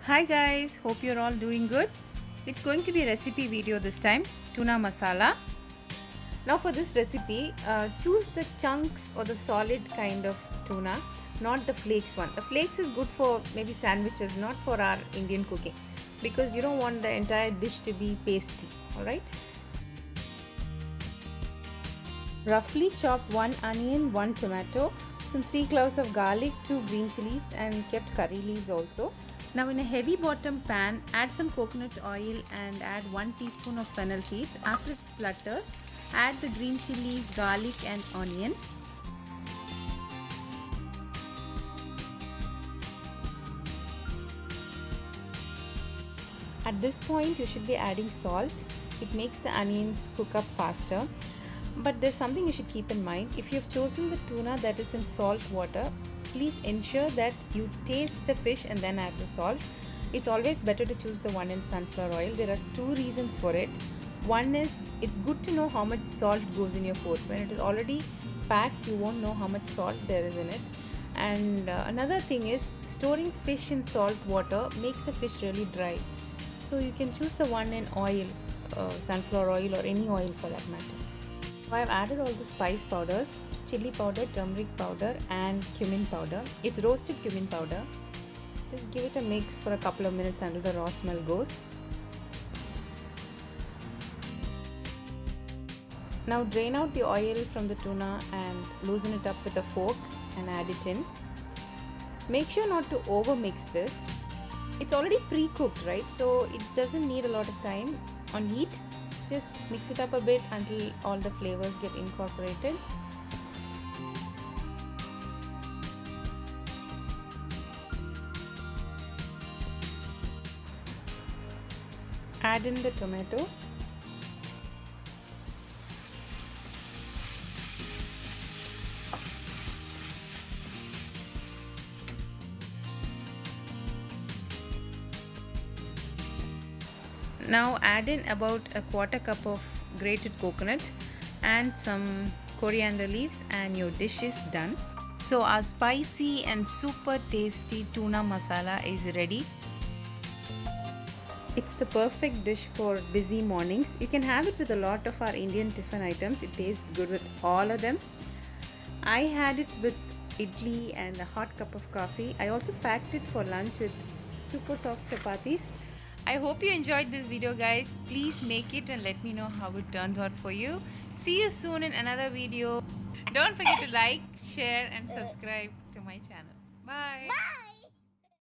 Hi guys, hope you're all doing good. It's going to be a recipe video this time, tuna masala. Now for this recipe, choose the chunks or the solid kind of tuna, not the flakes one. The flakes is good for maybe sandwiches, not for our Indian cooking, because you don't want the entire dish to be pasty, alright? Roughly chop 1 onion, 1 tomato, some 3 cloves of garlic, 2 green chilies and kept curry leaves also. Now in a heavy bottom pan, add some coconut oil and add 1 teaspoon of fennel seeds. After it splutters, add the green chilies, garlic and onion. At this point you should be adding salt. It makes the onions cook up faster. But there's something you should keep in mind. If you've chosen the tuna that is in salt water, please ensure that you taste the fish and then add the salt. It's always better to choose the one in sunflower oil. There are 2 reasons for it. One is it's good to know how much salt goes in your food. When it is already packed, you won't know how much salt there is in it. And another thing is storing fish in salt water makes the fish really dry. So you can choose the one in oil, sunflower oil or any oil for that matter. I've added all the spice powders, chili powder, turmeric powder and cumin powder. It's roasted cumin powder. Just give it a mix for a couple of minutes until the raw smell goes. Now drain out the oil from the tuna and loosen it up with a fork and add it in. Make sure not to over mix this. It's already pre-cooked, right? So it doesn't need a lot of time on heat. Just mix it up a bit until all the flavors get incorporated. Add in the tomatoes. Now add in about a quarter cup of grated coconut and some coriander leaves and your dish is done. So our spicy and super tasty tuna masala is ready. It's the perfect dish for busy mornings. You can have it with a lot of our Indian tiffin items. It tastes good with all of them. I had it with idly and a hot cup of coffee. I also packed it for lunch with super soft chapathis. I hope you enjoyed this video guys. Please make it and let me know how it turns out for you. See you soon in another video. Don't forget to like, share and subscribe to my channel. Bye.